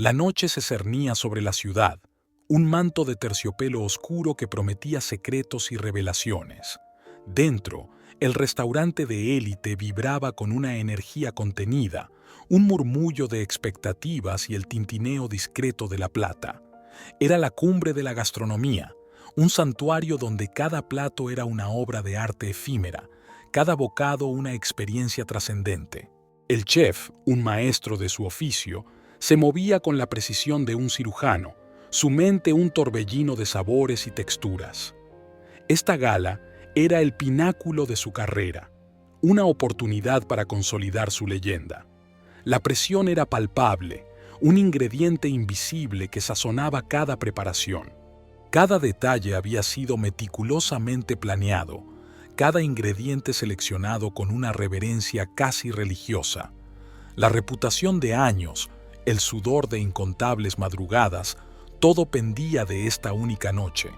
La noche se cernía sobre la ciudad, un manto de terciopelo oscuro que prometía secretos y revelaciones. Dentro, el restaurante de élite vibraba con una energía contenida, un murmullo de expectativas y el tintineo discreto de la plata. Era la cumbre de la gastronomía, un santuario donde cada plato era una obra de arte efímera, cada bocado una experiencia trascendente. El chef, un maestro de su oficio, se movía con la precisión de un cirujano, su mente un torbellino de sabores y texturas. Esta gala era el pináculo de su carrera, una oportunidad para consolidar su leyenda. La presión era palpable, un ingrediente invisible que sazonaba cada preparación. Cada detalle había sido meticulosamente planeado, cada ingrediente seleccionado con una reverencia casi religiosa. La reputación de años, el sudor de incontables madrugadas, todo pendía de esta única noche.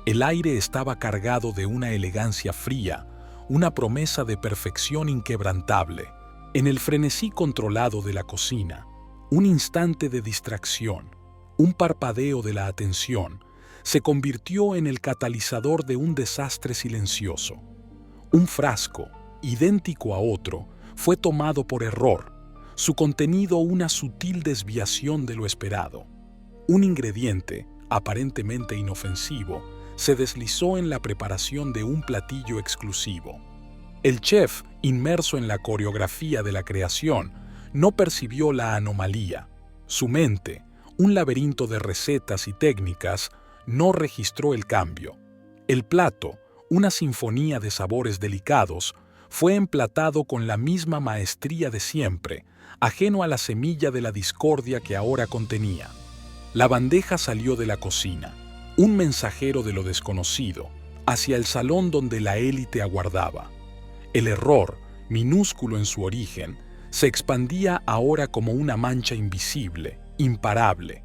El aire estaba cargado de una elegancia fría, una promesa de perfección inquebrantable. En el frenesí controlado de la cocina, un instante de distracción, un parpadeo de la atención, se convirtió en el catalizador de un desastre silencioso. Un frasco, idéntico a otro, fue tomado por error, su contenido una sutil desviación de lo esperado. Un ingrediente, aparentemente inofensivo, se deslizó en la preparación de un platillo exclusivo. El chef, inmerso en la coreografía de la creación, no percibió la anomalía. Su mente, un laberinto de recetas y técnicas, no registró el cambio. El plato, una sinfonía de sabores delicados, fue emplatado con la misma maestría de siempre, ajeno a la semilla de la discordia que ahora contenía. La bandeja salió de la cocina, un mensajero de lo desconocido, hacia el salón donde la élite aguardaba. El error, minúsculo en su origen, se expandía ahora como una mancha invisible, imparable.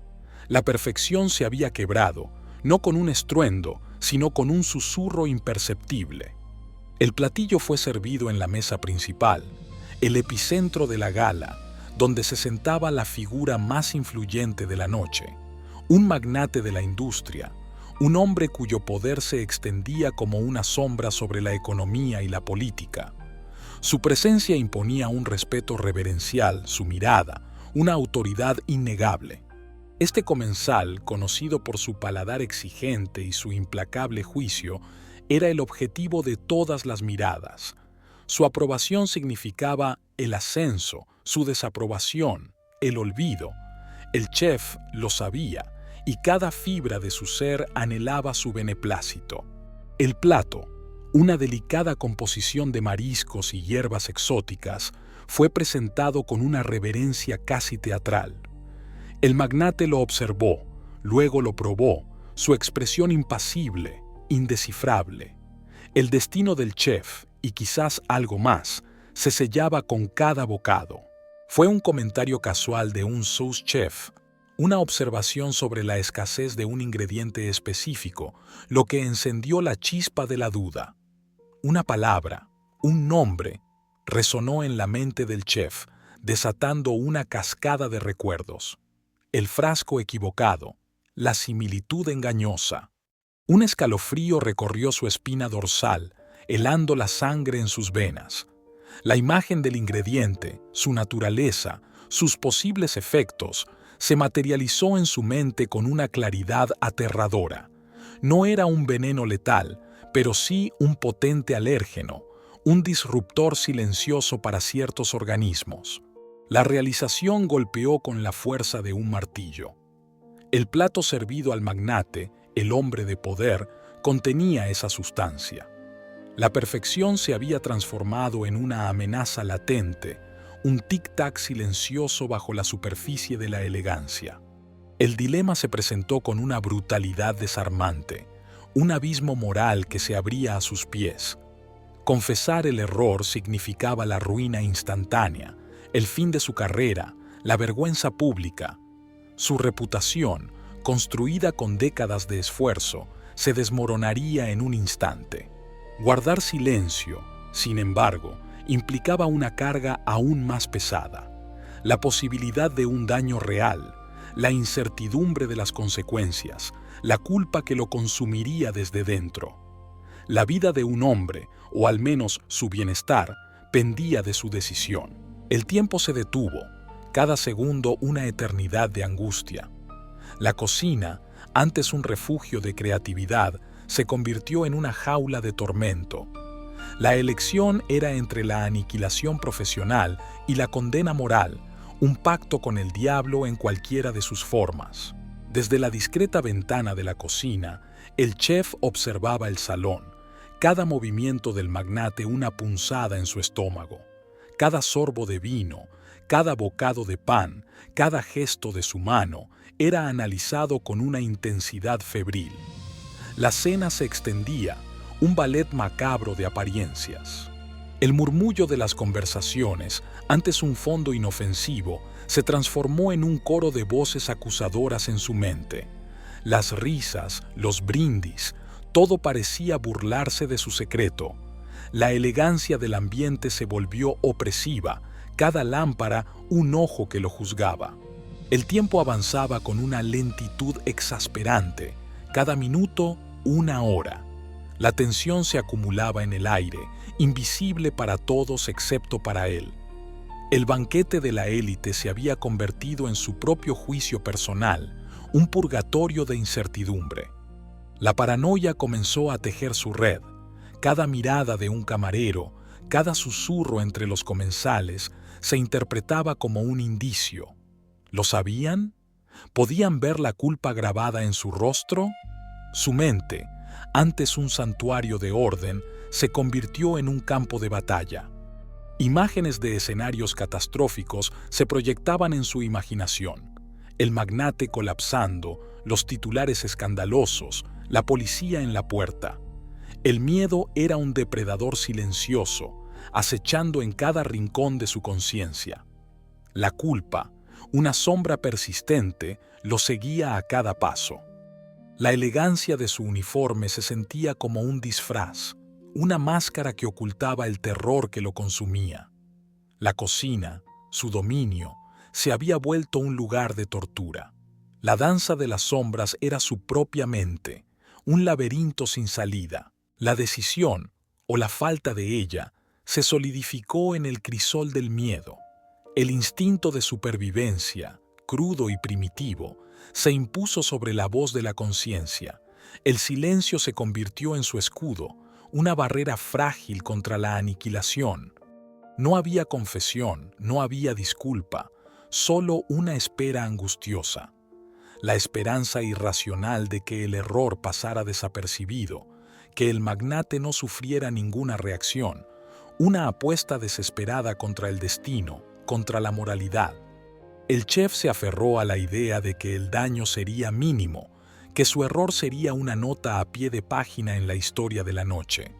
La perfección se había quebrado, no con un estruendo, sino con un susurro imperceptible. El platillo fue servido en la mesa principal, el epicentro de la gala, donde se sentaba la figura más influyente de la noche, un magnate de la industria, un hombre cuyo poder se extendía como una sombra sobre la economía y la política. Su presencia imponía un respeto reverencial, su mirada, una autoridad innegable. Este comensal, conocido por su paladar exigente y su implacable juicio, era el objetivo de todas las miradas. Su aprobación significaba el ascenso, su desaprobación, el olvido. El chef lo sabía, y cada fibra de su ser anhelaba su beneplácito. El plato, una delicada composición de mariscos y hierbas exóticas, fue presentado con una reverencia casi teatral. El magnate lo observó, luego lo probó, su expresión impasible, indescifrable. El destino del chef, y quizás algo más, se sellaba con cada bocado. Fue un comentario casual de un sous chef, una observación sobre la escasez de un ingrediente específico, lo que encendió la chispa de la duda. Una palabra, un nombre, resonó en la mente del chef, desatando una cascada de recuerdos. El frasco equivocado, la similitud engañosa. Un escalofrío recorrió su espina dorsal, helando la sangre en sus venas. La imagen del ingrediente, su naturaleza, sus posibles efectos, se materializó en su mente con una claridad aterradora. No era un veneno letal, pero sí un potente alérgeno, un disruptor silencioso para ciertos organismos. La realización golpeó con la fuerza de un martillo. El plato servido al magnate, el hombre de poder, contenía esa sustancia. La perfección se había transformado en una amenaza latente, un tic-tac silencioso bajo la superficie de la elegancia. El dilema se presentó con una brutalidad desarmante, un abismo moral que se abría a sus pies. Confesar el error significaba la ruina instantánea, el fin de su carrera, la vergüenza pública. Su reputación, construida con décadas de esfuerzo, se desmoronaría en un instante. Guardar silencio, sin embargo, implicaba una carga aún más pesada, la posibilidad de un daño real, la incertidumbre de las consecuencias, la culpa que lo consumiría desde dentro. La vida de un hombre, o al menos su bienestar, pendía de su decisión. El tiempo se detuvo, cada segundo una eternidad de angustia. La cocina, antes un refugio de creatividad, se convirtió en una jaula de tormento. La elección era entre la aniquilación profesional y la condena moral, un pacto con el diablo en cualquiera de sus formas. Desde la discreta ventana de la cocina, el chef observaba el salón, cada movimiento del magnate una punzada en su estómago, cada sorbo de vino, cada bocado de pan, cada gesto de su mano era analizado con una intensidad febril. La cena se extendía, un ballet macabro de apariencias. El murmullo de las conversaciones, antes un fondo inofensivo, se transformó en un coro de voces acusadoras en su mente. Las risas, los brindis, todo parecía burlarse de su secreto. La elegancia del ambiente se volvió opresiva, cada lámpara un ojo que lo juzgaba. El tiempo avanzaba con una lentitud exasperante, cada minuto una hora. La tensión se acumulaba en el aire, invisible para todos excepto para él. El banquete de la élite se había convertido en su propio juicio personal, un purgatorio de incertidumbre. La paranoia comenzó a tejer su red. Cada mirada de un camarero, cada susurro entre los comensales, se interpretaba como un indicio. ¿Lo sabían? ¿Podían ver la culpa grabada en su rostro? Su mente, antes un santuario de orden, se convirtió en un campo de batalla. Imágenes de escenarios catastróficos se proyectaban en su imaginación. El magnate colapsando, los titulares escandalosos, la policía en la puerta. El miedo era un depredador silencioso, acechando en cada rincón de su conciencia. La culpa, una sombra persistente, lo seguía a cada paso. La elegancia de su uniforme se sentía como un disfraz, una máscara que ocultaba el terror que lo consumía. La cocina, su dominio, se había vuelto un lugar de tortura. La danza de las sombras era su propia mente, un laberinto sin salida. La decisión, o la falta de ella, se solidificó en el crisol del miedo. El instinto de supervivencia, crudo y primitivo, se impuso sobre la voz de la conciencia. El silencio se convirtió en su escudo, una barrera frágil contra la aniquilación. No había confesión, no había disculpa, solo una espera angustiosa. La esperanza irracional de que el error pasara desapercibido, que el magnate no sufriera ninguna reacción, una apuesta desesperada contra el destino, contra la moralidad. El chef se aferró a la idea de que el daño sería mínimo, que su error sería una nota a pie de página en la historia de la noche.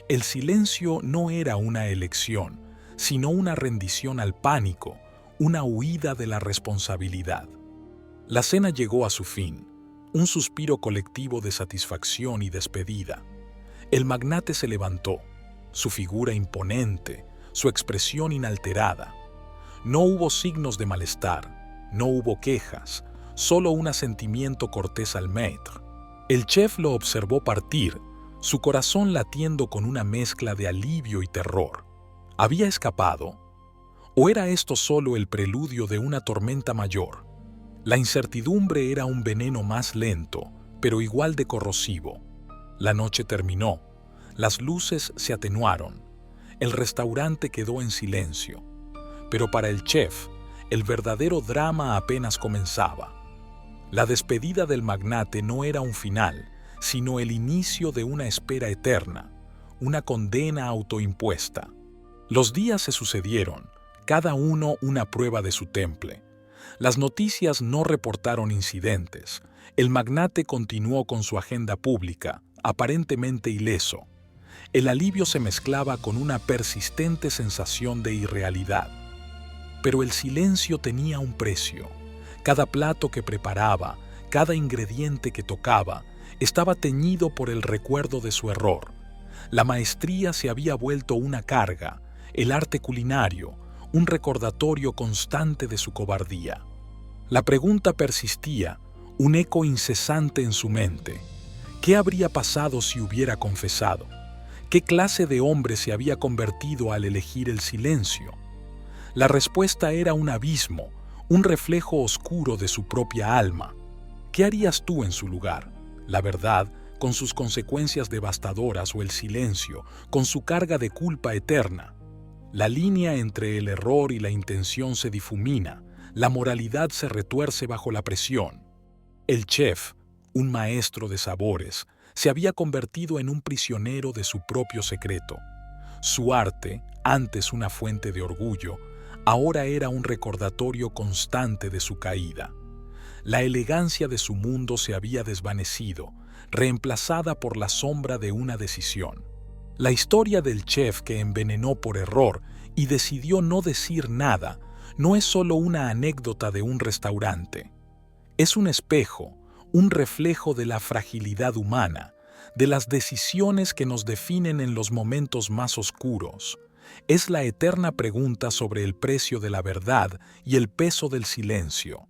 El silencio no era una elección, sino una rendición al pánico, una huida de la responsabilidad. La cena llegó a su fin, un suspiro colectivo de satisfacción y despedida. El magnate se levantó, su figura imponente, su expresión inalterada. No hubo signos de malestar, no hubo quejas, solo un asentimiento cortés al maître. El chef lo observó partir, su corazón latiendo con una mezcla de alivio y terror. ¿Había escapado? ¿O era esto solo el preludio de una tormenta mayor? La incertidumbre era un veneno más lento, pero igual de corrosivo. La noche terminó, las luces se atenuaron, el restaurante quedó en silencio. Pero para el chef, el verdadero drama apenas comenzaba. La despedida del magnate no era un final, sino el inicio de una espera eterna, una condena autoimpuesta. Los días se sucedieron, cada uno una prueba de su temple. Las noticias no reportaron incidentes. El magnate continuó con su agenda pública, aparentemente ileso. El alivio se mezclaba con una persistente sensación de irrealidad. Pero el silencio tenía un precio. Cada plato que preparaba, cada ingrediente que tocaba, estaba teñido por el recuerdo de su error. La maestría se había vuelto una carga, el arte culinario, un recordatorio constante de su cobardía. La pregunta persistía, un eco incesante en su mente. ¿Qué habría pasado si hubiera confesado? ¿Qué clase de hombre se había convertido al elegir el silencio? La respuesta era un abismo, un reflejo oscuro de su propia alma. ¿Qué harías tú en su lugar? La verdad, con sus consecuencias devastadoras, o el silencio, con su carga de culpa eterna. La línea entre el error y la intención se difumina, la moralidad se retuerce bajo la presión. El chef, un maestro de sabores, se había convertido en un prisionero de su propio secreto. Su arte, antes una fuente de orgullo, ahora era un recordatorio constante de su caída. La elegancia de su mundo se había desvanecido, reemplazada por la sombra de una decisión. La historia del chef que envenenó por error y decidió no decir nada no es solo una anécdota de un restaurante. Es un espejo, un reflejo de la fragilidad humana, de las decisiones que nos definen en los momentos más oscuros. Es la eterna pregunta sobre el precio de la verdad y el peso del silencio.